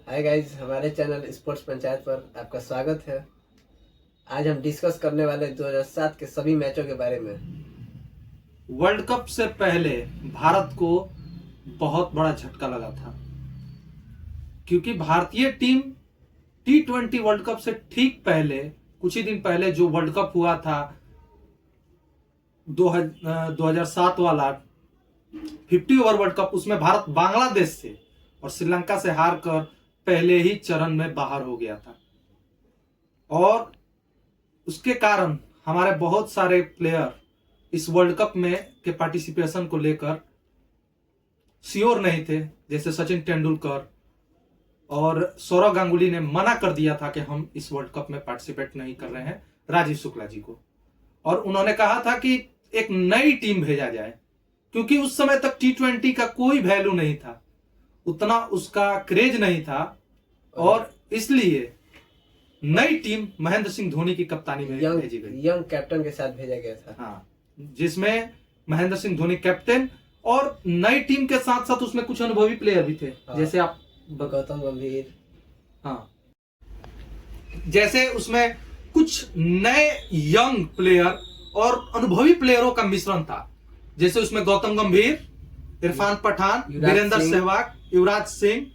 Hi guys, हमारे channel sports panchayat पर आपका स्वागत है। आज हम डिस्कस करने वाले 2007 के सभी मैचों के बारे में। वर्ल्ड कप से पहले भारत को बहुत बड़ा झटका लगा था, क्योंकि भारतीय टीम T20 वर्ल्ड कप से ठीक पहले कुछ ही दिन पहले जो वर्ल्ड कप हुआ था 2007 वाला 50 ओवर वर्ल्ड कप, उसमें भारत बांग्लादेश से और श्रीलंका से हारकर पहले ही चरण में बाहर हो गया था। और उसके कारण हमारे बहुत सारे प्लेयर इस वर्ल्ड कप में के पार्टिसिपेशन को लेकर श्योर नहीं थे। जैसे सचिन तेंदुलकर और सौरव गांगुली ने मना कर दिया था कि हम इस वर्ल्ड कप में पार्टिसिपेट नहीं कर रहे हैं, राजीव शुक्ला जी को। और उन्होंने कहा था कि एक नई टीम भेजा जाए, क्योंकि उस समय तक T20 का कोई वैल्यू नहीं था, उतना उसका क्रेज नहीं था, और इसलिए नई टीम महेंद्र सिंह धोनी की कप्तानी में भेजी गई। यंग कैप्टन के साथ भेजा गया था। हाँ, जिसमें महेंद्र सिंह धोनी कैप्टन, और नई टीम के साथ साथ उसमें कुछ अनुभवी प्लेयर भी थे। हाँ, जैसे आप गौतम गंभीर। हाँ, जैसे उसमें कुछ नए यंग प्लेयर और अनुभवी प्लेयरों का मिश्रण था। जैसे उसमें गौतम गंभीर, इरफान पठान, वीरेंद्र सहवाग, युवराज सिंह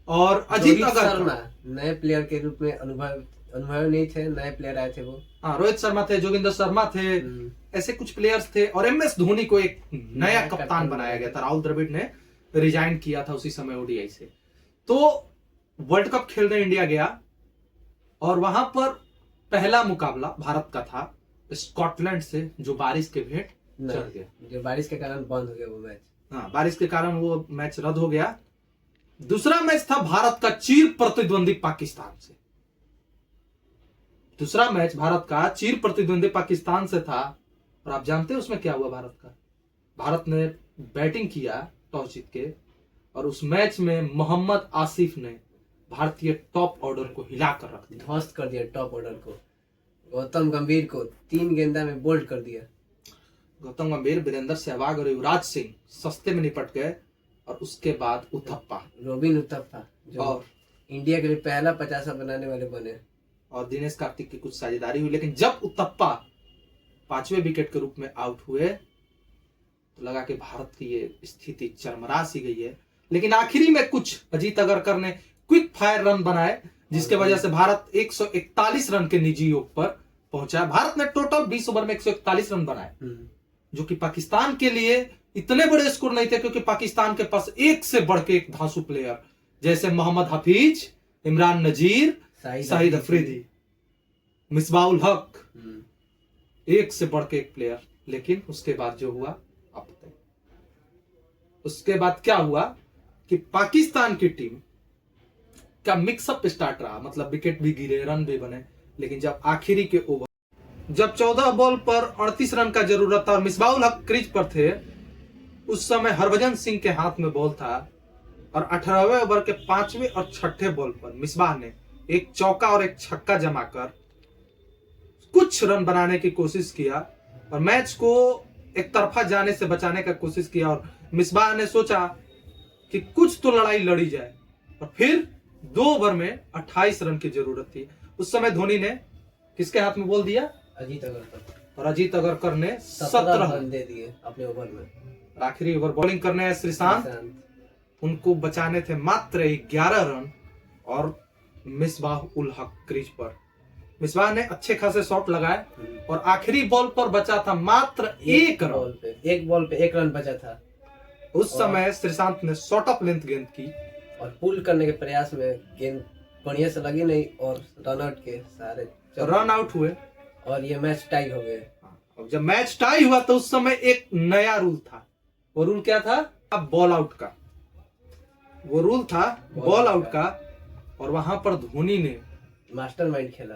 और अजीत अगर नए प्लेयर के रूप में अनुभव नहीं थे, नए प्लेयर आए थे वो। हाँ, रोहित शर्मा थे, जोगिंदर शर्मा थे, ऐसे कुछ प्लेयर्स थे। और MS धोनी को एक नया कप्तान बनाया गया था। राहुल द्रविड़ ने रिजाइन किया था उसी समय ODI से। तो वर्ल्ड कप खेलने इंडिया गया, और वहां पर पहला मुकाबला भारत का था स्कॉटलैंड से, जो बारिश के भेंट चढ़ गया, जो बारिश के कारण बंद हो गया वो मैच। हाँ, बारिश के कारण वो मैच रद्द हो गया। दूसरा मैच था भारत का चिर प्रतिद्वंदी पाकिस्तान से। दूसरा मैच भारत का चिर प्रतिद्वंदी पाकिस्तान से था, और आप जानते हैं उसमें क्या हुआ। भारत ने बैटिंग किया टॉस जीत के, और उस मैच में मोहम्मद आसिफ ने भारतीय टॉप ऑर्डर को हिलाकर रख दिया, ध्वस्त कर दिया टॉप ऑर्डर को। गौतम गंभीर को 3 गेंदा में बोल्ड कर दिया। गौतम गंभीर, वीरेंद्र सहवाग और युवराज सिंह सस्ते में निपट गए। और उसके बाद रोबिन उथप्पा, जो और इंडिया के लिए पहला 50 बनाने वाले बने, और दिनेश कार्तिक की कुछ साझेदारी हुई। लेकिन जब उथप्पा 5वें विकेट के रूप में आउट हुए, तो लगा कि भारत की ये स्थिति चरमरा सी गई है। लेकिन आखिरी में कुछ अजीत अगरकर ने क्विक फायर रन बनाए, जिसके वजह से भारत 141 रन के निजी योग पर पहुंचा। भारत ने टोटल 20 ओवर में 141 रन बनाए, जो कि पाकिस्तान के लिए इतने बड़े स्कोर नहीं थे, क्योंकि पाकिस्तान के पास एक से बढ़ के एक धांसू प्लेयर, जैसे मोहम्मद हफीज, इमरान नजीर, शाहिद अफरीदी, मिसबाउल हक, एक से बढ़ के एक प्लेयर। लेकिन उसके बाद जो हुआ आप बताइए। उसके बाद क्या हुआ कि पाकिस्तान की टीम का मिक्सअप स्टार्ट रहा, मतलब विकेट भी गिरे, रन भी बने। लेकिन जब आखिरी के ओवर, जब 14 बॉल पर 38 रन का जरूरत था और मिसबाउल हक क्रीज पर थे, उस समय हरभजन सिंह के हाथ में बॉल था, और 18वें ओवर के 5वें और 6ठे बॉल पर मिसबाह ने एक चौका और एक छक्का जमाकर कुछ रन बनाने की कोशिश किया, और मैच को एक तरफा जाने से बचाने का कोशिश किया। और मिसबाह ने सोचा कि कुछ तो लड़ाई लड़ी जाए, और फिर 2 ओवर में 28 रन की जरूरत थी। उस समय धोनी ने किसके हाथ में बॉल दिया? अजीत अगरकर। और अजीत अगरकर ने 17 रन दे दिए अपने ओवर में। आखिरी ओवर बॉलिंग करने आए श्रीशांत, उनको बचाने थे मात्र 11 रन, और मिसबाह उल हक क्रीज पर। मिसबाह ने अच्छे खासे शॉट लगाए, और आखिरी बॉल पर बचा था मात्र एक बॉल पे 1 रन बचा था। उस समय श्रीशांत ने शॉर्ट ऑफ लेंथ गेंद की, और पुल करने के प्रयास में गेंद बढ़िया से लगी नहीं, और रन आउट के सारे रन आउट हुए, और ये मैच टाई हो गए। अब जब मैच टाई हुआ तो उस समय एक नया रूल था। वो रूल क्या था? अब बॉल आउट का वो रूल था, बॉल आउट का। और वहां पर धोनी ने मास्टरमाइंड खेला,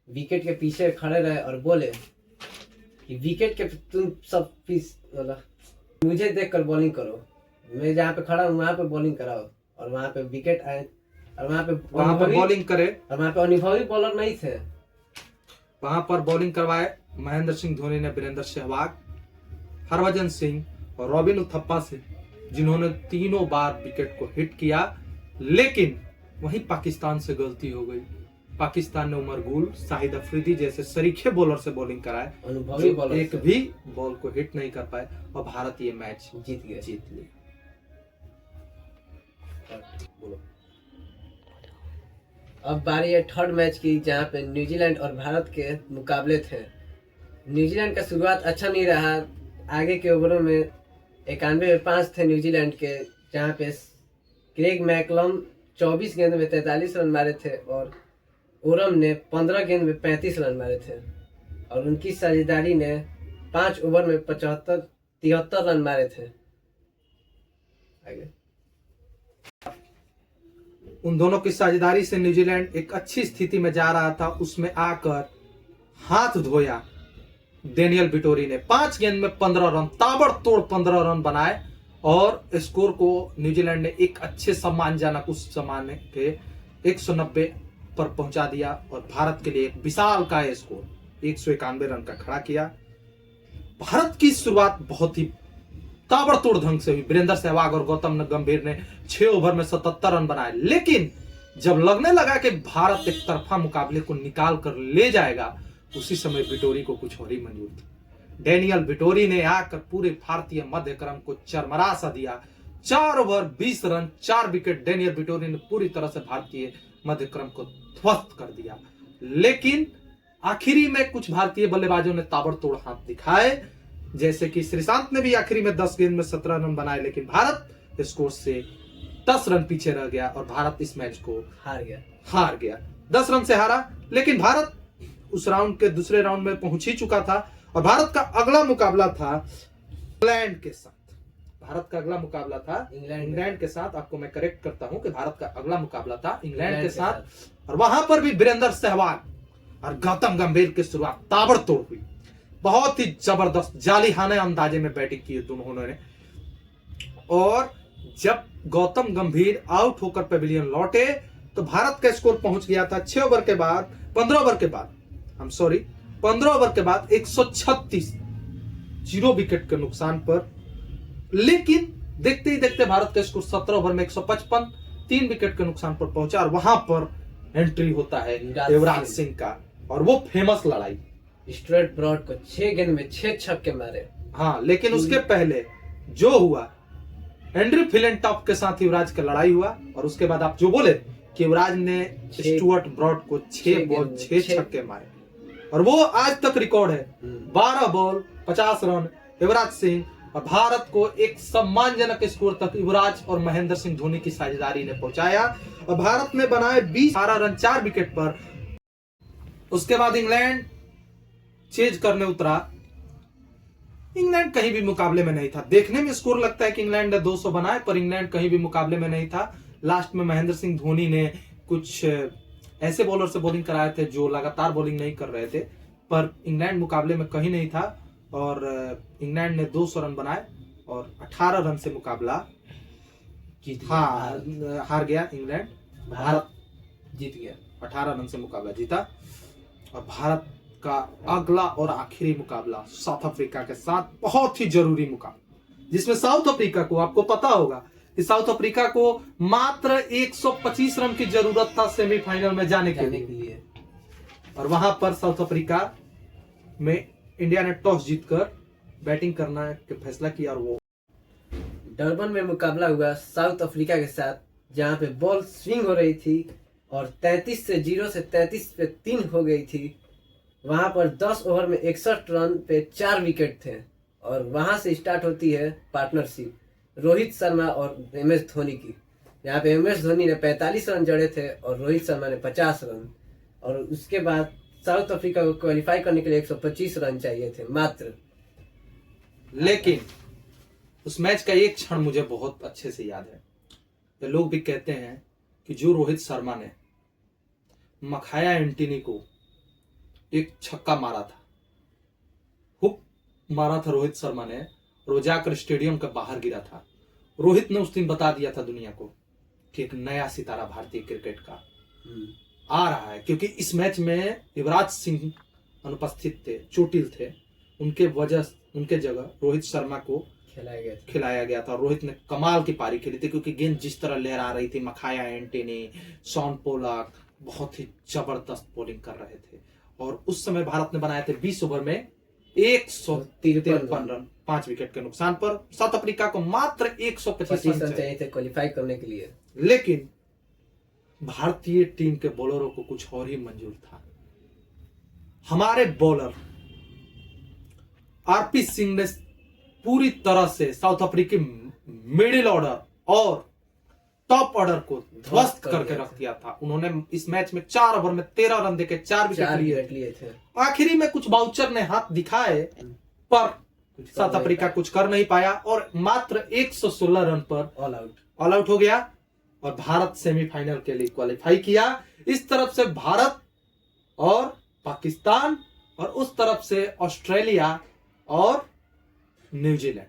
विकेट के पीछे खड़े रहे और बोले कि विकेट के तुम सब मुझे देखकर बॉलिंग करो, मैं जहाँ पे खड़ा हूँ वहां पे बॉलिंग कराओ। और वहां पे विकेट आए, और वहां पे बॉलिंग करे, और वहां पे अनुभवी बॉलर नहीं थे। वहां पर बॉलिंग करवाए महेंद्र सिंह धोनी ने वीरेंद्र सहवाग, हरभजन सिंह और रॉबिन उथप्पा से, जिन्होंने तीनों बार विकेट को हिट किया। लेकिन वहीं पाकिस्तान से गलती हो गई। पाकिस्तान ने उमर गुल, शाहिद अफरीदी जैसे सरीखे बॉलर से बॉलिंग कराए, अनुभवी जो बॉलर एक से। भी बॉल को हिट नहीं कर पाए और भारत ये मैच जीत गए। जीत लिया। बोलो। अब बारी है थर्ड मैच की, जहाँ पे न्यूजीलैंड और भारत के मुकाबले थे। न्यूजीलैंड का शुरुआत अच्छा नहीं रहा। आगे के ओवरों में 91 में 5 थे न्यूजीलैंड के, जहाँ पे क्रेग मैकलम 24 गेंद में 43 रन मारे थे और ओरम ने 15 गेंद में 35 रन मारे थे और उनकी साझेदारी ने 5 ओवर में 73 रन मारे थे। आगे उन दोनों की साझेदारी से न्यूजीलैंड एक अच्छी स्थिति में जा रहा था। उसमें आकर हाथ धोया डेनियल विटोरी ने। 5 गेंद में 15 रन, ताबड़तोड़ 15 रन बनाए और स्कोर को न्यूजीलैंड ने एक अच्छे सम्मानजनक उस जमाने के 190 पर पहुंचा दिया और भारत के लिए एक विशाल का स्कोर 191 रन का खड़ा किया। भारत की शुरुआत बहुत ही ताबड़तोड़ ढंग से हुई। वीरेंद्र सहवाग और गौतम गंभीर ने 6 ओवर में 77 रन बनाए, लेकिन जब लगने लगा कि भारत एक तरफा मुकाबले को निकाल कर ले जाएगा, उसी समय विटोरी को कुछ और ही मंजूर था। डेनियल विटोरी ने आकर पूरे भारतीय मध्य क्रम को चरमरा सा दिया। 4 over 20 run 4 wicket Daniel Vettori ने पूरी तरह से भारतीय मध्य क्रम को ध्वस्त कर दिया। लेकिन आखिरी में कुछ भारतीय बल्लेबाजों ने ताबड़तोड़ हाथ दिखाए, जैसे कि श्रीशांत ने भी आखिरी में 10 गेंद में 17 रन बनाए, लेकिन भारत स्कोर से 10 रन पीछे रह गया और भारत इस मैच को हार गया। 10 रन से हारा, लेकिन भारत उस राउंड के दूसरे राउंड में पहुंच ही चुका था और भारत का अगला मुकाबला था इंग्लैंड के साथ। भारत का अगला मुकाबला था इंग्लैंड के साथ। आपको मैं करेक्ट करता हूं कि भारत का अगला मुकाबला था इंग्लैंड के साथ और वहां पर भी वीरेंद्र सहवाग और गौतम गंभीर की शुरुआत ताबड़तोड़ हुई। बहुत ही जबरदस्त जालिहाने अंदाजे में बैटिंग की दोनों ने और जब गौतम गंभीर आउट होकर पेविलियन लौटे तो भारत का स्कोर पहुंच गया था 15 ओवर के बाद 136 0 विकेट के नुकसान पर। लेकिन देखते ही देखते भारत का स्कोर 17 ओवर में 155 3 विकेट के नुकसान पर पहुंचा और वहां पर एंट्री होता है युवराज सिंह का और वो फेमस लड़ाई। स्ट्रेट ब्रॉड को 6 गेंद में 6 छक्के मारे। हाँ, लेकिन उसके पहले जो हुआ, एंड्रू फिलेंटॉफ के साथ युवराज का लड़ाई हुआ और उसके बाद आप जो बोले कि युवराज ने स्टुअर्ट ब्रॉड को 6 बॉल 6 छक्के मारे और वो आज तक रिकॉर्ड है। 12 बॉल 50 रन युवराज सिंह और भारत को एक सम्मानजनक स्कोर तक युवराज और महेंद्र सिंह धोनी की साझेदारी ने पहुंचाया और भारत ने बनाए 18 रन 4 विकेट पर। उसके बाद इंग्लैंड चेज करने उतरा। इंग्लैंड कहीं भी मुकाबले में नहीं था। देखने में स्कोर लगता है कि इंग्लैंड ने 200 बनाए, पर इंग्लैंड कहीं भी मुकाबले में नहीं था। लास्ट में महेंद्र सिंह धोनी ने कुछ ऐसे बॉलर से बॉलिंग कराए थे जो लगातार बॉलिंग नहीं कर रहे थे, पर इंग्लैंड मुकाबले में कहीं नहीं था और इंग्लैंड ने 200 रन बनाए और 18 रन से मुकाबला हार गया इंग्लैंड। भारत जीत गया, 18 रन से मुकाबला जीता और भारत का अगला और आखिरी मुकाबला साउथ अफ्रीका के साथ, बहुत ही जरूरी मुकाबला, जिसमें साउथ अफ्रीका को, आपको पता होगा कि साउथ अफ्रीका को मात्र 125 रन की जरूरत था सेमीफाइनल में जाने के लिए और वहां पर साउथ अफ्रीका में इंडिया ने टॉस जीतकर बैटिंग करना के फैसला किया और वो डरबन में मुकाबला हुआ साउथ अफ्रीका के साथ, जहां पे बॉल स्विंग हो रही थी और 33 से 0 से 33 पे 3 हो गई थी। वहां पर 10 ओवर में 61 रन पे 4 विकेट थे और वहां से स्टार्ट होती है पार्टनरशिप रोहित शर्मा और एमएस धोनी की। यहाँ पे एमएस धोनी ने 45 रन जड़े थे और रोहित शर्मा ने 50 रन और उसके बाद साउथ अफ्रीका को क्वालिफाई करने के लिए 125 रन चाहिए थे मात्र। लेकिन उस मैच का एक क्षण मुझे बहुत अच्छे से याद है। तो लोग भी कहते हैं कि जो रोहित शर्मा ने मखाया एंटनी को एक छक्का मारा था, हुक मारा था रोहित शर्मा ने और वो जाकर स्टेडियम के बाहर गिरा था। रोहित ने उस दिन बता दिया था दुनिया को कि एक नया सितारा भारतीय क्रिकेट का आ रहा है, क्योंकि इस मैच में युवराज सिंह अनुपस्थित थे, चोटिल थे उनके जगह रोहित शर्मा को खिलाया गया था। रोहित ने कमाल की पारी खेली थी, क्योंकि गेंद जिस तरह लहरा रही थी, मखाया एंटनी, शॉन पोलाक बहुत ही जबरदस्त बॉलिंग कर रहे थे। और उस समय भारत ने बनाए थे 20 ओवर में 153 रन 5 विकेट के नुकसान पर। साउथ अफ्रीका को मात्र 125 रन चाहिए थे क्वालिफाई करने के लिए। लेकिन भारतीय टीम के बॉलरों को कुछ और ही मंजूर था। हमारे बॉलर आरपी सिंह ने पूरी तरह से साउथ अफ्रीकी मिडिल ऑर्डर और टॉप ऑर्डर को ध्वस्त करके रख दिया था। उन्होंने इस मैच में 4 ओवर में 13 रन देके 4 विकेट लिए थे। आखिरी में कुछ बाउचर ने हाथ दिखाए, पर साउथ अफ्रीका कुछ कर नहीं पाया और मात्र 116 रन पर ऑल आउट हो गया और भारत सेमीफाइनल के लिए क्वालिफाई किया। इस तरफ से भारत और पाकिस्तान और उस तरफ से ऑस्ट्रेलिया और न्यूजीलैंड।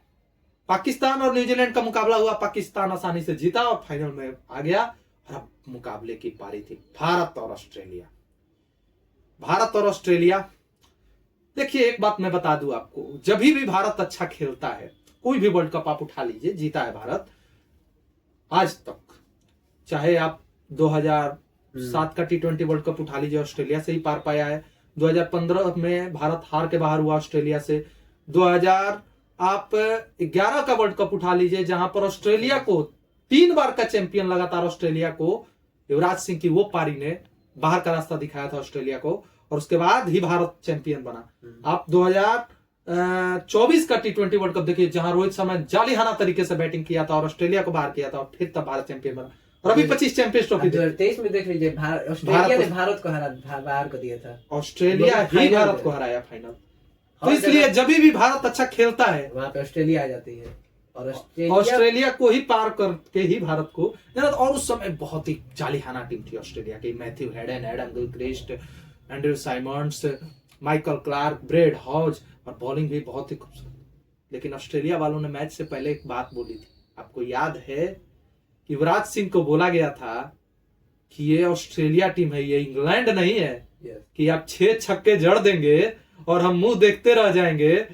पाकिस्तान और न्यूजीलैंड का मुकाबला हुआ, पाकिस्तान आसानी से जीता और फाइनल में आ गया। और अब मुकाबले की पारी थी भारत और ऑस्ट्रेलिया। भारत और ऑस्ट्रेलिया, देखिए एक बात मैं बता दूं आपको, जब भी भारत अच्छा खेलता है, कोई भी वर्ल्ड कप आप उठा लीजिए, जीता है भारत आज तक। चाहे आप 2007 का T20 वर्ल्ड कप उठा लीजिए, ऑस्ट्रेलिया से ही पार पाया है। 2015 में भारत हार के बाहर हुआ ऑस्ट्रेलिया से। 2011 का वर्ल्ड कप उठा लीजिए, जहां पर ऑस्ट्रेलिया को 3 बार का चैंपियन लगातार ऑस्ट्रेलिया को युवराज सिंह की वो पारी ने बाहर का रास्ता दिखाया था ऑस्ट्रेलिया को, और उसके बाद ही भारत चैंपियन बना। आप 2024 का T20 वर्ल्ड कप देखिए, जहां रोहित शर्मा जालिहाना तरीके से बैटिंग किया था और ऑस्ट्रेलिया को बाहर किया था, और फिर तब भारत चैंपियन बना। और अभी 25 चैंपियंस ट्रॉफी 2023 में देख लीजिए, ऑस्ट्रेलिया ने भारत को बाहर कर दिया था। ऑस्ट्रेलिया ही भारत को हराया फाइनल। तो इसलिए जब भी भारत अच्छा खेलता है, वहां पे ऑस्ट्रेलिया आ जाती है और ऑस्ट्रेलिया को ही पार करके ही भारत को। और उस समय बहुत ही जालिहाना टीम थी ऑस्ट्रेलिया की। Matthew Hayden, Adam Gilchrist, Andrew Symonds, Michael Clarke, Brad Hodge, और बॉलिंग भी बहुत ही खूबसूरत। लेकिन ऑस्ट्रेलिया वालों ने मैच से पहले एक बात बोली थी, आपको याद है? युवराज सिंह को बोला गया था कि ये ऑस्ट्रेलिया टीम है, ये इंग्लैंड नहीं है कि आप 6 छक्के जड़ देंगे और हम मुंह देखते रह जाएंगे।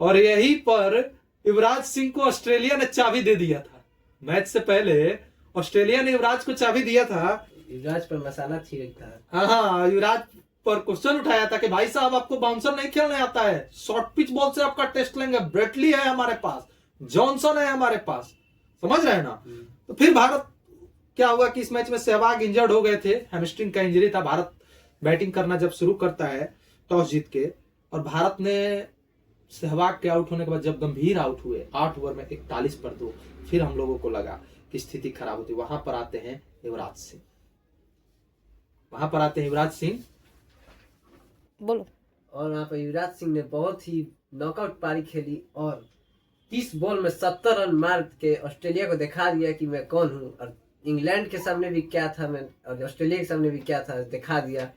और यहीं पर युवराज सिंह को ऑस्ट्रेलिया ने चाबी दे दिया था। मैच से पहले ऑस्ट्रेलिया ने युवराज को चाबी दिया था, युवराज पर मसाला छिड़क था। हाँ, युवराज पर क्वेश्चन उठाया था कि भाई साहब आपको बाउंसर नहीं खेलने आता है, शॉर्ट पिच बॉल से आपका टेस्ट लेंगे। ब्रेटली है हमारे पास, जॉनसन है हमारे पास, समझ रहे हैं ना? तो फिर भारत क्या हुआ कि इस मैच में सहवाग इंजर्ड हो गए थे, हैमस्ट्रिंग का इंजरी था। भारत बैटिंग करना जब शुरू करता है टॉस जीत के, और भारत ने सहवाग के आउट होने के बाद जब गंभीर आउट हुए 8 ओवर में 41 पर 2, फिर हम लोगों को लगा कि स्थिति खराब होती। वहां पर आते हैं युवराज सिंह, बोलो। और वहां पर युवराज सिंह ने बहुत ही नॉकआउट पारी खेली और 30 बॉल में 70 रन मार के ऑस्ट्रेलिया को दिखा दिया कि मैं कौन हूं। और इंग्लैंड के सामने भी क्या था मैं, और ऑस्ट्रेलिया के सामने भी क्या था, दिखा दिया।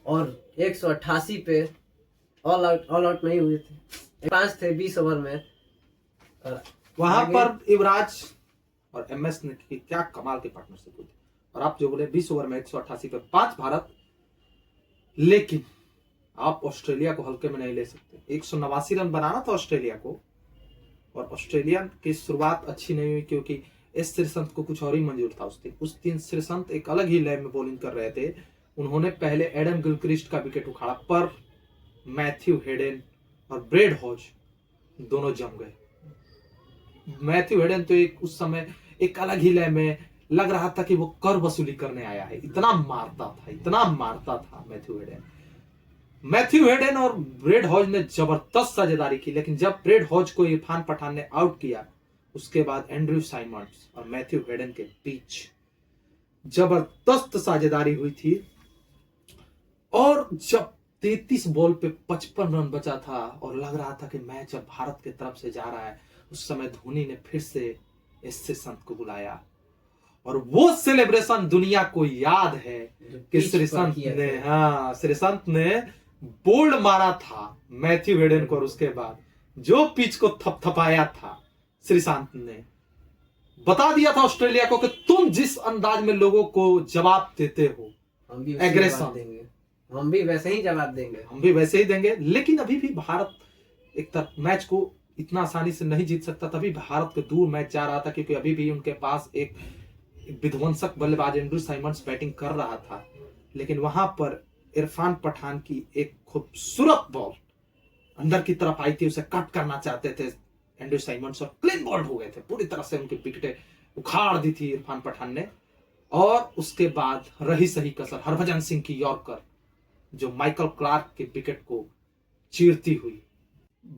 और 188 पे ऑल आउट नहीं हुए थे, 5 थे 20 ओवर में। और वहां पर युवराज और MS ने की क्या कमाल की पार्टनरशिप हुई। और आप जो बोले 20 ओवर में 188 पे 5 भारत, लेकिन आप ऑस्ट्रेलिया को हल्के में नहीं ले सकते। 189 रन बनाना था ऑस्ट्रेलिया को, और ऑस्ट्रेलिया की शुरुआत अच्छी नहीं हुई क्योंकि एस श्रीसंत को कुछ और ही मंजूर था उस दिन श्रीसंत एक अलग ही लय में बॉलिंग कर रहे थे। उन्होंने पहले एडम गिलक्रिस्ट का विकेट उखाड़ा, पर मैथ्यू हेडन और ब्रेड हॉज दोनों जम गए। मैथ्यू हेडन तो उस समय एक अलग ही लय में लग रहा था कि वो कर वसूली करने आया है, इतना मारता था मैथ्यू हेडन और ब्रेड हॉज ने जबरदस्त साझेदारी की। लेकिन जब ब्रेड हॉज को इरफान पठान ने आउट किया, उसके बाद एंड्रयू साइमंड्स और मैथ्यू हेडन के बीच जबरदस्त साझेदारी हुई थी। और जब 33 बॉल पे 55 रन बचा था और लग रहा था कि मैच अब भारत के तरफ से जा रहा है, उस समय धोनी ने फिर से एस श्रीसंत को बुलाया। और वो सेलिब्रेशन दुनिया को याद है कि श्रीसंत ने बोल्ड मारा था मैथ्यू हेडन को, और उसके बाद जो पिच को थपथपाया था श्रीसंत ने, बता दिया था ऑस्ट्रेलिया को कि तुम जिस अंदाज में लोगों को जवाब देते हो, एग्रेशन, हम भी वैसे ही जवाब देंगे। लेकिन अभी भी भारत एक तरफ मैच को इतना आसानी से नहीं जीत सकता, तभी भारत को दूर मैच जा रहा था, क्योंकि अभी भी उनके पास एक विध्वंसक बल्लेबाज एंड्रू साइमंड्स बैटिंग कर रहा था। लेकिन वहां पर इरफान पठान की एक खूबसूरत बॉल अंदर की तरफ आई थी, उसे कट करना चाहते थे एंड्रू साइमंड्स और क्लीन बॉल्ड हो गए थे, पूरी तरह से उनकी विकेटें उखाड़ दी थी इरफान पठान ने। और उसके बाद रही सही कसर हरभजन सिंह की यॉर्कर, जो माइकल क्लार्क के विकेट को चीरती हुई।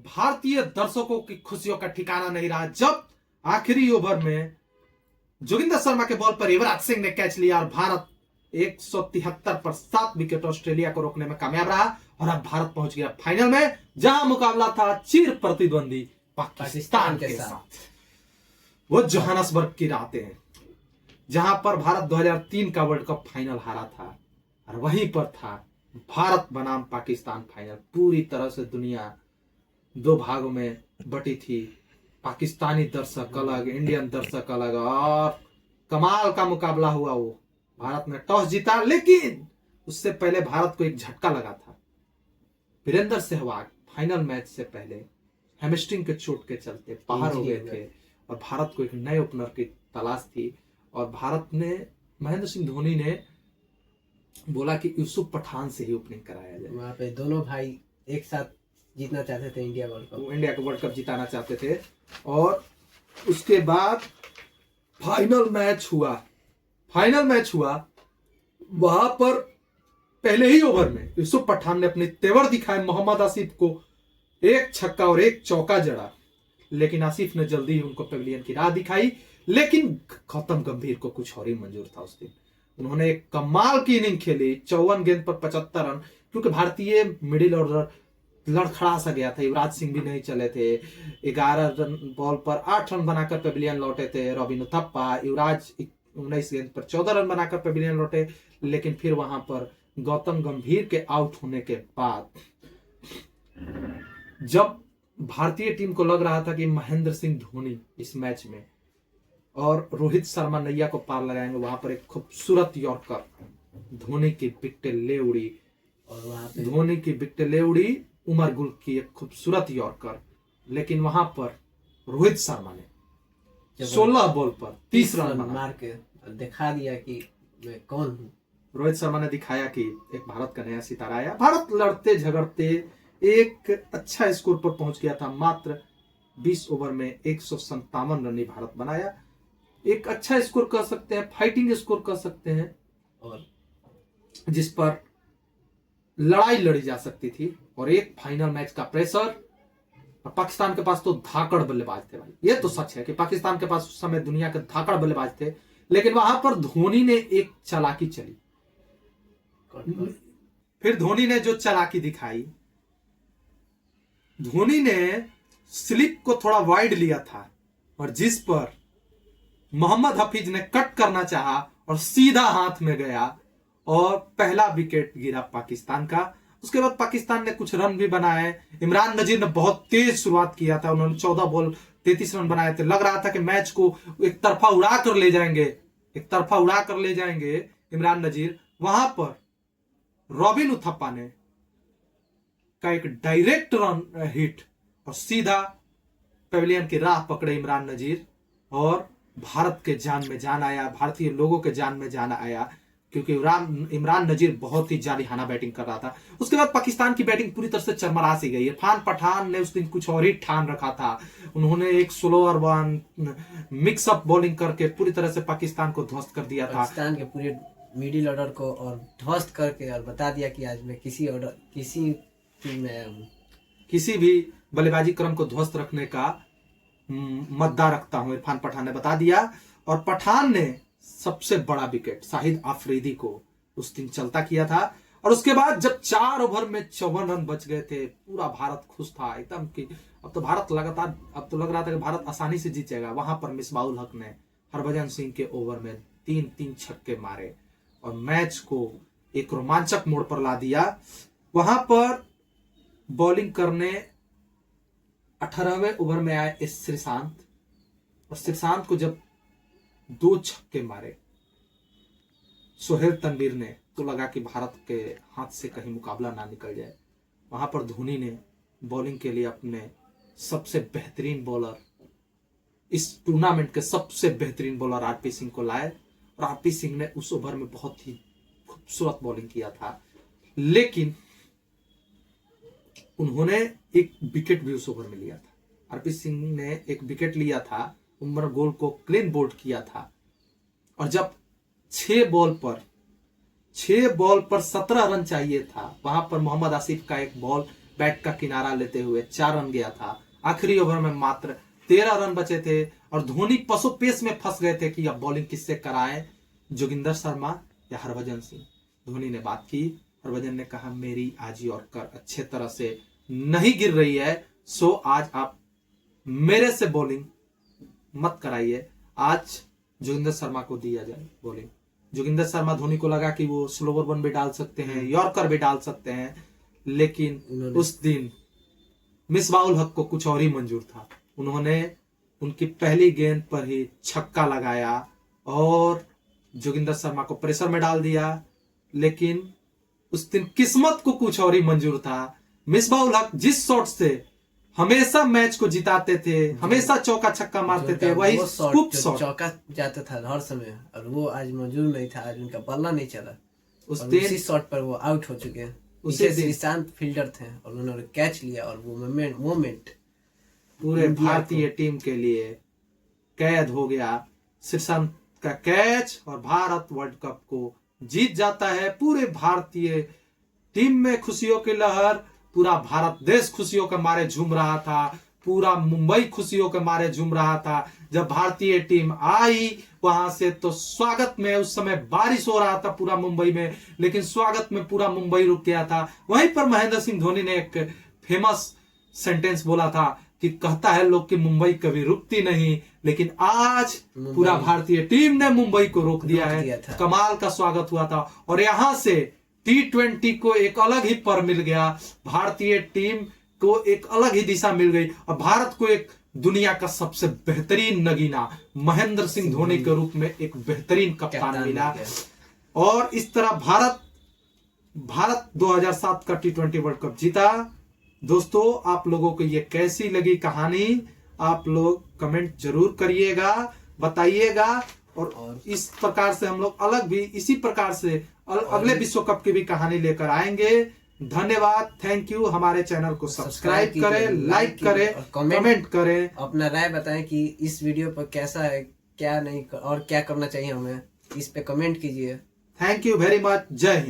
भारतीय दर्शकों की खुशियों का ठिकाना नहीं रहा जब आखिरी ओवर में जोगिंदर शर्मा के बॉल पर युवराज सिंह ने कैच लिया और भारत 173 पर 7 विकेट ऑस्ट्रेलिया को रोकने में कामयाब रहा। और अब भारत पहुंच गया फाइनल में, जहां मुकाबला था चिर प्रतिद्वंदी पाकिस्तान के साथ। वो जोहानसबर्ग की रातें हैं जहां पर भारत 2003 का वर्ल्ड कप फाइनल हारा था, और वहीं पर था भारत बनाम पाकिस्तान फाइनल। पूरी तरह से दुनिया दो भागों में बटी थी, पाकिस्तानी दर्शक अलग, इंडियन दर्शक अलग, और कमाल का मुकाबला हुआ। वो भारत ने टॉस जीता, लेकिन उससे पहले भारत को एक झटका लगा था। वीरेंद्र सहवाग फाइनल मैच से पहले हैमस्ट्रिंग के चोट के चलते बाहर हो गए थे, और भारत को एक नए ओपनर की तलाश थी। और भारत ने, महेंद्र सिंह धोनी ने बोला कि यूसुफ पठान से ही ओपनिंग कराया जाए। वहां पे दोनों भाई एक साथ जीतना चाहते थे इंडिया वर्ल्ड कप, वो इंडिया को वर्ल्ड कप जिताना चाहते थे। और उसके बाद फाइनल मैच हुआ। वहां पर पहले ही ओवर में यूसुफ पठान ने अपने तेवर दिखाए, मोहम्मद आसिफ को एक छक्का और एक चौका जड़ा, लेकिन आसिफ ने जल्दी ही उनको पेविलियन की राह दिखाई। लेकिन गौतम गंभीर को कुछ और ही मंजूर था उस दिन। उन्होंने एक कमाल की इनिंग खेली, 54 गेंद पर 75 रन, क्योंकि भारतीय मिडिल ऑर्डर लड़खड़ा सा गया था। युवराज सिंह भी नहीं चले थे। 11 रन बॉल पर 8 रन बनाकर पेविलियन लौटे थे रॉबिन उथप्पा। युवराज 19 गेंद पर 14 रन बनाकर पेविलियन लौटे। लेकिन फिर वहां पर गौतम गंभीर के आउट होने के बाद, जब भारतीय टीम को लग रहा था कि महेंद्र सिंह धोनी इस मैच में और रोहित शर्मा नैया को पार लगाएंगे, वहां पर एक खूबसूरत यॉर्कर धोनी की विकेट ले उड़ी। और वहां पे धोनी की विकेट ले उड़ी, उमर गुल की एक खूबसूरत यॉर्कर। लेकिन वहां पर रोहित शर्मा ने 16 बॉल पर 30 रन मार के दिखा दिया कि मैं कौन हूं। रोहित शर्मा ने दिखाया कि एक भारत का नया सितारा आया। भारत लड़ते झगड़ते एक अच्छा स्कोर पर पहुंच गया था। मात्र 20 ओवर में 157 रन भारत बनाया। एक अच्छा स्कोर कर सकते हैं, फाइटिंग स्कोर कर सकते हैं, और जिस पर लड़ाई लड़ी जा सकती थी। और एक फाइनल मैच का प्रेशर, और पाकिस्तान के पास तो धाकड़ बल्लेबाज थे भाई। ये तो सच है कि पाकिस्तान के पास उस समय दुनिया के धाकड़ बल्लेबाज थे। लेकिन वहां पर धोनी ने एक चालाकी चली। फिर धोनी ने जो चालाकी दिखाई, धोनी ने स्लिप को थोड़ा वाइड लिया था, और जिस पर मोहम्मद हफीज ने कट करना चाहा और सीधा हाथ में गया, और पहला विकेट गिरा पाकिस्तान का। उसके बाद पाकिस्तान ने कुछ रन भी बनाए। इमरान नजीर ने बहुत तेज शुरुआत किया था, उन्होंने 14 बॉल 33 रन बनाए थे। लग रहा था कि मैच को एक तरफा उड़ा कर ले जाएंगे इमरान नजीर। वहां पर रॉबिन उथप्पा ने का एक डायरेक्ट रन हिट, और सीधा पेविलियन की राह पकड़े इमरान नजीर, और भारत के जान में जान आया, भारतीय लोगों के जान में जान आया, क्योंकि इमरान नजीर बहुत ही जानिहाना बैटिंग कर रहा था। उसके बाद पाकिस्तान की बैटिंग पूरी तरह से चरमरा सी गई। इरफान पठान ने उस दिन कुछ और ही ठान रखा था। उन्होंने एक स्लोअर वन मिक्सअप बॉलिंग करके पूरी तरह से पाकिस्तान को ध्वस्त कर दिया था, पाकिस्तान के पूरे मिडिल ऑर्डर को, और ध्वस्त करके और बता दिया कि आज मैं किसी भी बल्लेबाजी क्रम को ध्वस्त रखने का मद्दा रखता हूं, इरफान पठान ने बता दिया। और पठान ने सबसे बड़ा विकेट शाहिद आफरीदी को उस दिन चलता किया था। और उसके बाद जब 4 ओवर में 54 रन बच गए थे, पूरा भारत खुश था एकदम कि अब तो भारत लगातार, अब तो लग रहा था कि भारत आसानी से जीत जाएगा। वहां पर मिसबाउल हक ने हरभजन सिंह के ओवर में 3 छक्के मारे और मैच को एक रोमांचक मोड़ पर ला दिया। वहां पर बॉलिंग करने 18वें ओवर में आए श्रीशांत, और श्रीशांत को जब 2 छक्के मारे सोहेल तनवीर ने, तो लगा कि भारत के हाथ से कहीं मुकाबला ना निकल जाए। वहां पर धोनी ने बॉलिंग के लिए अपने सबसे बेहतरीन बॉलर, इस टूर्नामेंट के सबसे बेहतरीन बॉलर आरपी सिंह को लाए और आरपी सिंह ने उस ओवर में बहुत ही खूबसूरत बॉलिंग किया था, लेकिन उन्होंने एक विकेट भी उस ओवर में लिया था। आरपी सिंह ने एक विकेट लिया था, उमर गोल को क्लीन बोल्ड किया था, और जब 6 बॉल पर 17 रन चाहिए था, वहां पर मोहम्मद आसिफ का एक बॉल बैट का किनारा लेते हुए 4 रन गया था। आखिरी ओवर में मात्र 13 रन बचे थे और धोनी पसोपेश में फंस गए थे कि अब बॉलिंग किससे कराएं, जोगिंदर शर्मा या हरभजन सिंह। धोनी ने बात की, हरभजन ने कहा मेरी आज यॉर्कर अच्छे तरह से नहीं गिर रही है, सो आज आप मेरे से बॉलिंग मत कराइए, आज जोगिंदर शर्मा को दिया जाए बॉलिंग। जोगिंदर शर्मा, धोनी को लगा कि वो स्लोवर वन भी डाल सकते हैं, यॉर्कर भी डाल सकते हैं, लेकिन उस दिन मिसबाउल हक को कुछ और ही मंजूर था। उन्होंने उनकी पहली गेंद पर ही छक्का लगाया और जोगिंदर शर्मा को प्रेशर में डाल दिया, लेकिन उस दिन किस्मत को कुछ और ही मंजूर था। मिसबाउल हक जिस शॉट से हमेशा मैच को जिताते थे, हमेशा चौका छक्का मारते थे, वही स्कूप शॉट चौका जाता था हर समय, और वो आज मौजूद नहीं था, आज उनका बल्ला नहीं चला। उस दिन उसी शॉट पर वो आउट हो चुके हैं। उसे श्रीशांत फील्डर थे और उन्होंने कैच लिया, और वो मोमेंट पूरे भारतीय टीम के लिए कैद हो गया। श्रीशांत का कैच और भारत वर्ल्ड कप को जीत जाता है। पूरे भारतीय टीम में खुशियों की लहर, पूरा भारत देश खुशियों के मारे झूम रहा था, पूरा मुंबई खुशियों के मारे झूम रहा था। जब भारतीय टीम आई वहां से तो स्वागत में, उस समय बारिश हो रहा था पूरा मुंबई में, लेकिन स्वागत में पूरा मुंबई रुक गया था। वहीं पर महेंद्र सिंह धोनी ने एक फेमस सेंटेंस बोला था कि कहता है लोग कि मुंबई कभी रुकती नहीं, लेकिन आज पूरा भारतीय टीम ने मुंबई को रोक दिया है। कमाल का स्वागत हुआ था और यहां से T20 को एक अलग ही पर मिल गया, भारतीय टीम को एक अलग ही दिशा मिल गई और भारत को एक दुनिया का सबसे बेहतरीन नगीना महेंद्र सिंह धोनी के रूप में एक बेहतरीन कप्तान मिला। और इस तरह भारत 2007 का T20 वर्ल्ड कप जीता। दोस्तों, आप लोगों को ये कैसी लगी कहानी, आप लोग कमेंट जरूर करिएगा, बताइएगा। और इस प्रकार से हम लोग अलग भी इसी प्रकार से अगले विश्व कप की भी कहानी लेकर आएंगे। धन्यवाद, थैंक यू। हमारे चैनल को सब्सक्राइब करें, लाइक करें, कमेंट करें, अपना राय बताएं कि इस वीडियो पर कैसा है, क्या नहीं और क्या करना चाहिए हमें, इस पे कमेंट कीजिए। Thank you very much. जय हिंद।